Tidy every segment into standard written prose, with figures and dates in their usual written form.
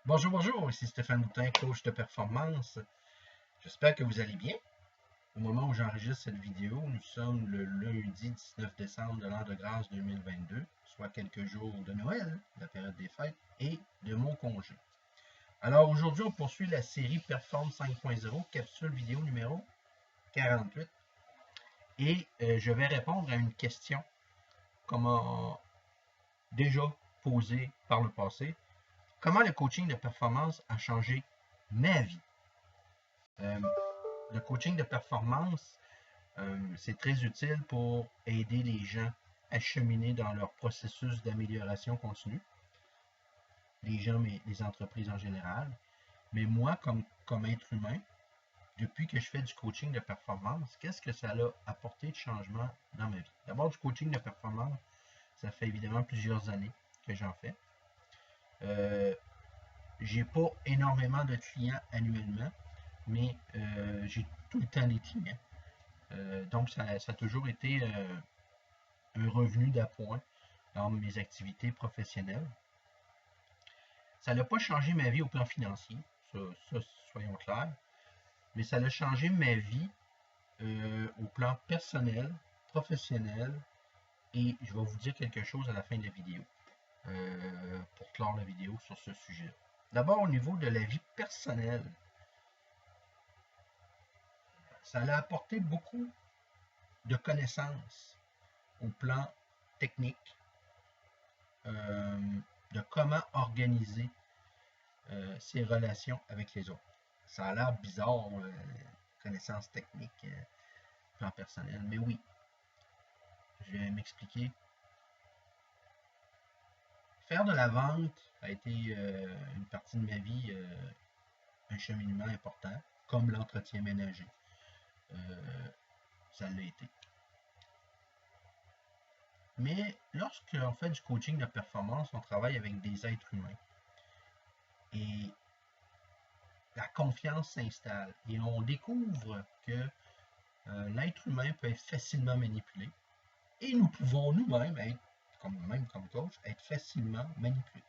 Bonjour, bonjour, ici Stéphane Boutin, coach de performance. J'espère que vous allez bien. Au moment où j'enregistre cette vidéo, nous sommes le lundi 19 décembre de l'an de grâce 2022, soit quelques jours de Noël, la période des fêtes, et de mon congé. Alors aujourd'hui, on poursuit la série Perform 5.0, capsule vidéo numéro 48. Et je vais répondre à une question comment déjà posée par le passé. Comment le coaching de performance a changé ma vie? Le coaching de performance, c'est très utile pour aider les gens à cheminer dans leur processus d'amélioration continue, les gens, mais les entreprises en général. Mais moi, comme être humain, depuis que je fais du coaching de performance, qu'est-ce que ça a apporté de changement dans ma vie? D'abord, du coaching de performance, ça fait évidemment plusieurs années que j'en fais. J'ai pas énormément de clients annuellement, mais j'ai tout le temps des clients. Donc, ça a toujours été un revenu d'appoint dans mes activités professionnelles. Ça n'a pas changé ma vie au plan financier, ça soyons clairs, mais ça a changé ma vie au plan personnel, professionnel, et je vais vous dire quelque chose à la fin de la vidéo, pour clore la vidéo sur ce sujet. D'abord, au niveau de la vie personnelle, ça a apporté beaucoup de connaissances au plan technique, de comment organiser ses relations avec les autres. Ça a l'air bizarre, connaissances techniques, plan personnel, mais oui, je vais m'expliquer. Faire de la vente a été une partie de ma vie, un cheminement important, comme l'entretien ménager. Ça l'a été. Mais lorsqu'on fait du coaching de performance, on travaille avec des êtres humains. Et la confiance s'installe. Et on découvre que l'être humain peut être facilement manipulé. Et nous pouvons nous-mêmes être, même comme coach, être facilement manipulés.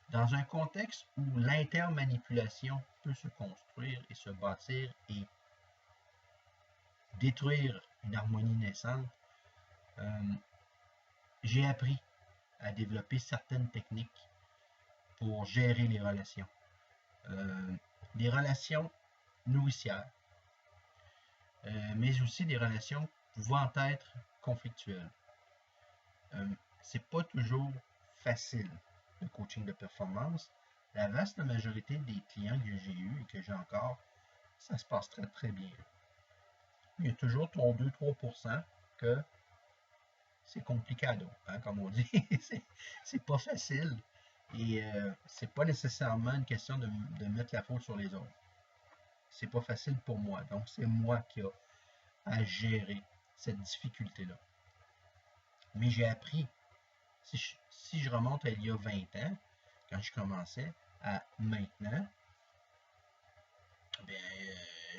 Dans un contexte où l'intermanipulation peut se construire et se bâtir et détruire une harmonie naissante, j'ai appris à développer certaines techniques pour gérer les relations. Des relations nourricières, mais aussi des relations pouvant être conflictuelles. C'est pas toujours facile, le coaching de performance. La vaste majorité des clients que j'ai eus et que j'ai encore, ça se passe très très bien. Il y a toujours ton 2-3% que c'est complicado, hein, comme on dit. c'est pas facile. Et c'est pas nécessairement une question de mettre la faute sur les autres. C'est pas facile pour moi. Donc, c'est moi qui ai à gérer cette difficulté-là. Mais j'ai appris. Si je remonte à il y a 20 ans, quand je commençais, à maintenant,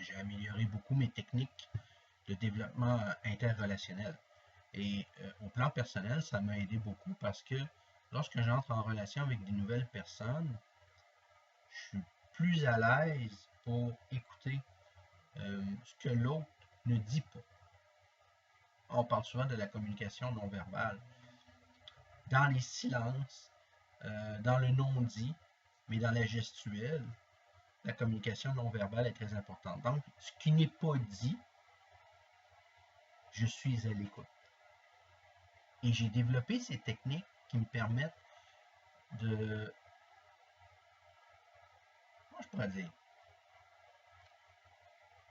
j'ai amélioré beaucoup mes techniques de développement interrelationnel. Et au plan personnel, ça m'a aidé beaucoup parce que lorsque j'entre en relation avec de nouvelles personnes, je suis plus à l'aise pour écouter ce que l'autre ne dit pas. On parle souvent de la communication non verbale. Dans les silences, dans le non-dit, mais dans la gestuelle, la communication non verbale est très importante. Donc, ce qui n'est pas dit, je suis à l'écoute. Et j'ai développé ces techniques qui me permettent de... Comment je pourrais dire?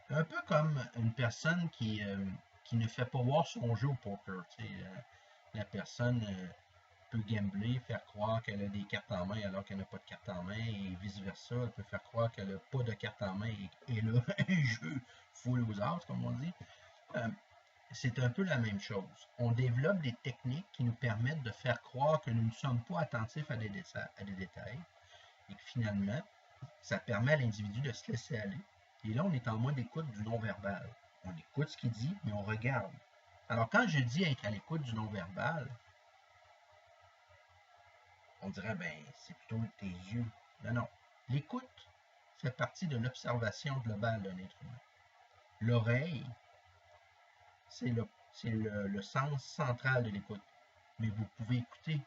Un peu comme une personne qui ne fait pas voir son jeu au poker. La personne peut gambler, faire croire qu'elle a des cartes en main alors qu'elle n'a pas de cartes en main, et vice-versa. Elle peut faire croire qu'elle n'a pas de cartes en main et là, un jeu full aux as, comme on dit. C'est un peu la même chose. On développe des techniques qui nous permettent de faire croire que nous ne sommes pas attentifs à des détails et que finalement, ça permet à l'individu de se laisser aller. Et là, on est en mode écoute du non-verbal. On écoute ce qu'il dit, mais on regarde. Alors, quand je dis être à l'écoute du non-verbal, on dirait, ben, c'est plutôt tes yeux, Non, non. L'écoute fait partie de l'observation globale d'un être humain. L'oreille, c'est le sens central de l'écoute. Mais vous pouvez écouter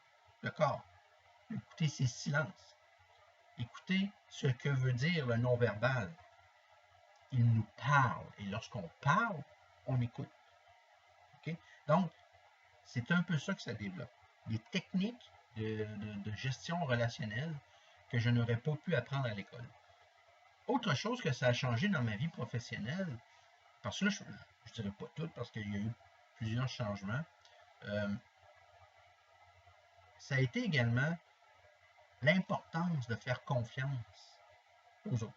le corps, écouter ses silences, écouter ce que veut dire le non-verbal. Il nous parle, et lorsqu'on parle, on écoute. Okay? Donc, c'est un peu ça que ça développe. Des techniques de gestion relationnelle que je n'aurais pas pu apprendre à l'école. Autre chose que ça a changé dans ma vie professionnelle, parce que là, je ne dirais pas tout, parce qu'il y a eu plusieurs changements, ça a été également l'importance de faire confiance aux autres.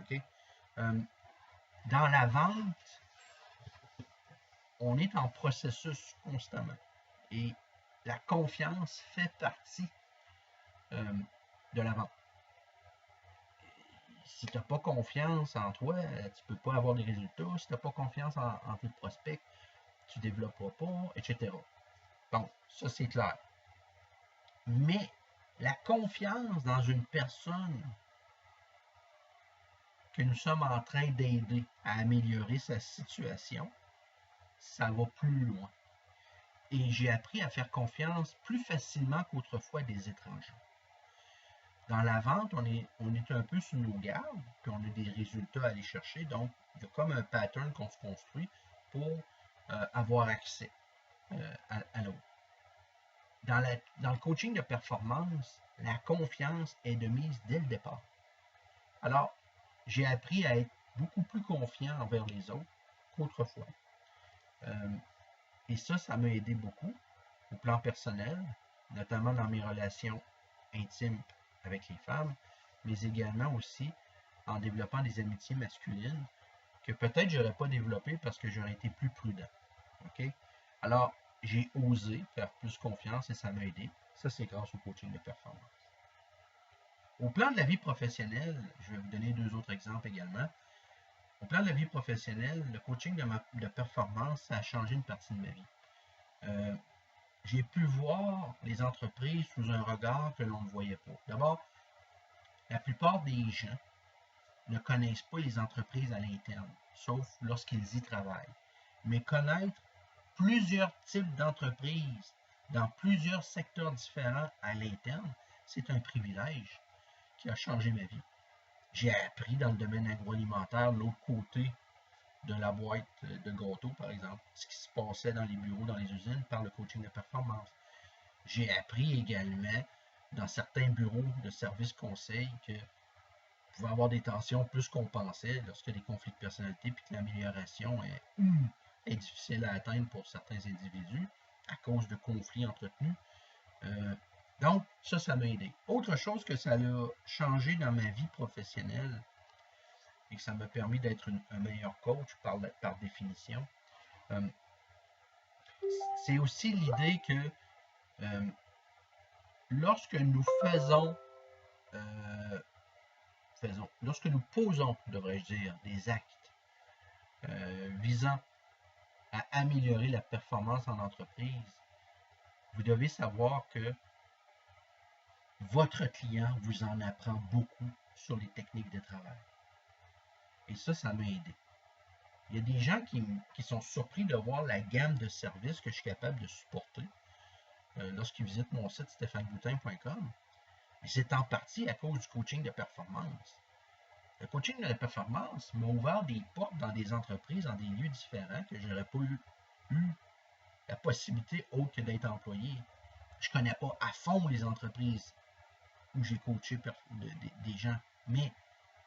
Okay? Dans la vente, on est en processus constamment. Et la confiance fait partie de la vente. Si tu n'as pas confiance en toi, tu ne peux pas avoir des résultats. Si tu n'as pas confiance en tes prospects, tu ne développeras pas, etc. Donc, ça c'est clair. Mais la confiance dans une personne que nous sommes en train d'aider à améliorer sa situation, ça va plus loin. Et j'ai appris à faire confiance plus facilement qu'autrefois à des étrangers. Dans la vente, on est un peu sous nos gardes, puis on a des résultats à aller chercher. Donc, il y a comme un pattern qu'on se construit pour avoir accès à l'autre. Dans le coaching de performance, la confiance est de mise dès le départ. Alors, j'ai appris à être beaucoup plus confiant envers les autres qu'autrefois. Et ça m'a aidé beaucoup au plan personnel, notamment dans mes relations intimes avec les femmes, mais également aussi en développant des amitiés masculines que peut-être je n'aurais pas développées parce que j'aurais été plus prudent. Okay? Alors, j'ai osé faire plus confiance et ça m'a aidé. Ça, c'est grâce au coaching de performance. Au plan de la vie professionnelle, je vais vous donner 2 autres exemples également. Au plan de la vie professionnelle, le coaching de performance, ça a changé une partie de ma vie. J'ai pu voir les entreprises sous un regard que l'on ne voyait pas. D'abord, la plupart des gens ne connaissent pas les entreprises à l'interne, sauf lorsqu'ils y travaillent. Mais connaître plusieurs types d'entreprises dans plusieurs secteurs différents à l'interne, c'est un privilège qui a changé ma vie. J'ai appris dans le domaine agroalimentaire l'autre côté de la boîte de gâteaux, par exemple, ce qui se passait dans les bureaux, dans les usines, par le coaching de performance. J'ai appris également dans certains bureaux de services conseil que pouvait avoir des tensions plus qu'on pensait lorsqu'il y a des conflits de personnalité puis que l'amélioration est difficile à atteindre pour certains individus à cause de conflits entretenus. Donc, ça m'a aidé. Autre chose que ça a changé dans ma vie professionnelle et que ça m'a permis d'être un meilleur coach par définition, c'est aussi l'idée que lorsque nous lorsque nous posons, devrais-je dire, des actes visant à améliorer la performance en entreprise, vous devez savoir que votre client vous en apprend beaucoup sur les techniques de travail. Et ça m'a aidé. Il y a des gens qui sont surpris de voir la gamme de services que je suis capable de supporter lorsqu'ils visitent mon site stéphanegoutin.com. Et c'est en partie à cause du coaching de performance. Le coaching de performance m'a ouvert des portes dans des entreprises, dans des lieux différents que je n'aurais pas eu la possibilité autre que d'être employé. Je ne connais pas à fond les entreprises où j'ai coaché des gens, mais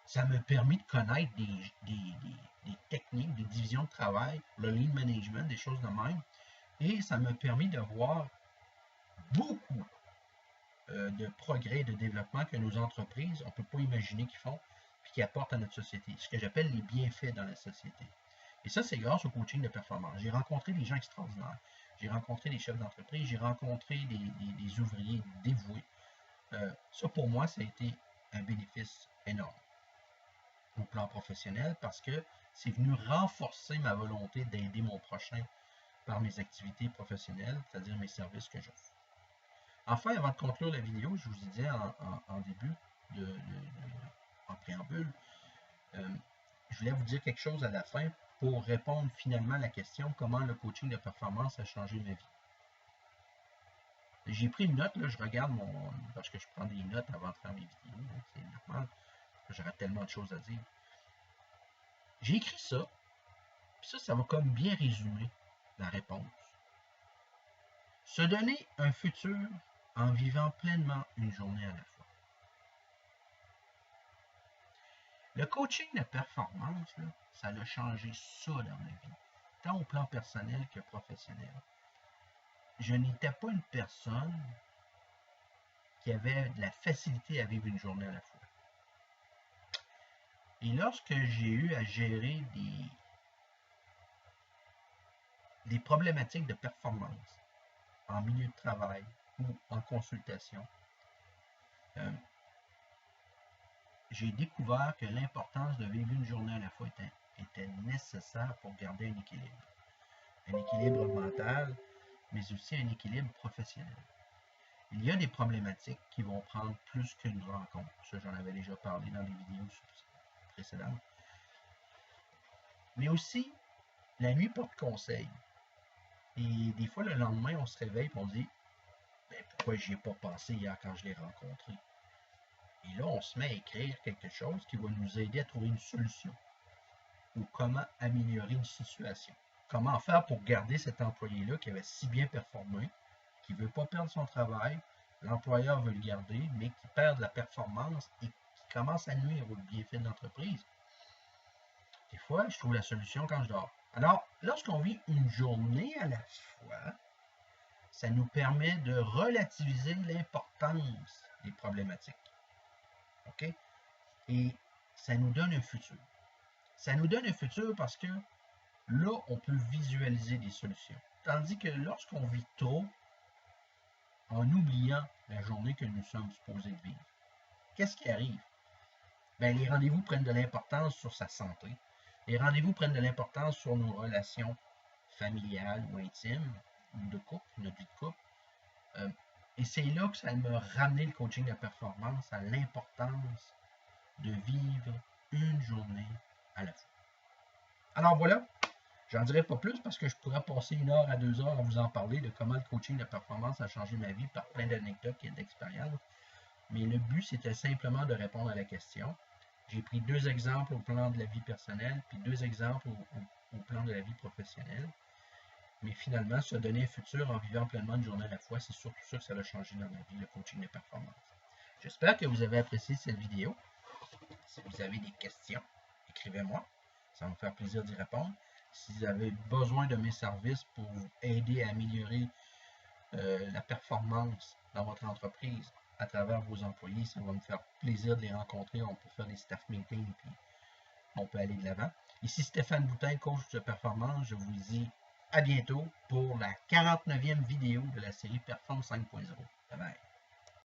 ça m'a permis de connaître des techniques, des divisions de travail, le lean management, des choses de même, et ça m'a permis de voir beaucoup de progrès et de développement que nos entreprises, on ne peut pas imaginer qu'ils font, puis qui apportent à notre société, ce que j'appelle les bienfaits dans la société. Et ça, c'est grâce au coaching de performance. J'ai rencontré des gens extraordinaires. J'ai rencontré des chefs d'entreprise, j'ai rencontré des ouvriers dévoués. Ça, pour moi, ça a été un bénéfice énorme au plan professionnel parce que c'est venu renforcer ma volonté d'aider mon prochain par mes activités professionnelles, c'est-à-dire mes services que j'offre. Enfin, avant de conclure la vidéo, je vous ai dit en début, en préambule, je voulais vous dire quelque chose à la fin pour répondre finalement à la question comment le coaching de performance a changé ma vie. J'ai pris une note, là, je regarde parce que je prends des notes avant de faire mes vidéos, c'est normal, j'aurais tellement de choses à dire. J'ai écrit ça, puis ça va comme bien résumer la réponse. Se donner un futur en vivant pleinement une journée à la fois. Le coaching de performance, là, ça a changé ça dans ma vie, tant au plan personnel que professionnel. Je n'étais pas une personne qui avait de la facilité à vivre une journée à la fois. Et lorsque j'ai eu à gérer des problématiques de performance en milieu de travail ou en consultation, j'ai découvert que l'importance de vivre une journée à la fois était nécessaire pour garder un équilibre. Un équilibre mental, mais aussi un équilibre professionnel. Il y a des problématiques qui vont prendre plus qu'une rencontre. Ça, j'en avais déjà parlé dans des vidéos précédentes. Mais aussi, la nuit porte conseil. Et des fois, le lendemain, on se réveille et on dit ben, pourquoi j'y ai pas pensé hier quand je l'ai rencontré? Et là, on se met à écrire quelque chose qui va nous aider à trouver une solution ou comment améliorer une situation. Comment faire pour garder cet employé-là qui avait si bien performé, qui ne veut pas perdre son travail, l'employeur veut le garder, mais qui perd de la performance et qui commence à nuire au bienfait de l'entreprise. Des fois, je trouve la solution quand je dors. Alors, lorsqu'on vit une journée à la fois, ça nous permet de relativiser l'importance des problématiques. OK? Et ça nous donne un futur. Ça nous donne un futur parce que là, on peut visualiser des solutions. Tandis que lorsqu'on vit trop, en oubliant la journée que nous sommes supposés de vivre, qu'est-ce qui arrive? Bien, les rendez-vous prennent de l'importance sur sa santé. Les rendez-vous prennent de l'importance sur nos relations familiales ou intimes, ou de couple, notre vie de couple. Et c'est là que ça m'a ramené le coaching de performance à l'importance de vivre une journée à la fois. Alors voilà, j'en dirai pas plus parce que je pourrais passer 1 heure à 2 heures à vous en parler de comment le coaching de performance a changé ma vie par plein d'anecdotes et d'expériences. Mais le but, c'était simplement de répondre à la question. J'ai pris 2 exemples au plan de la vie personnelle, puis 2 exemples au plan de la vie professionnelle. Mais finalement, se donner un futur en vivant pleinement une journée à la fois, c'est surtout ça que ça a changé dans ma vie, le coaching de performance. J'espère que vous avez apprécié cette vidéo. Si vous avez des questions, écrivez-moi. Ça va me faire plaisir d'y répondre. Si vous avez besoin de mes services pour vous aider à améliorer la performance dans votre entreprise à travers vos employés, ça va me faire plaisir de les rencontrer. On peut faire des staff meetings, puis on peut aller de l'avant. Ici Stéphane Boutin, coach de performance. Je vous dis à bientôt pour la 49e vidéo de la série Perform 5.0. Bye bye.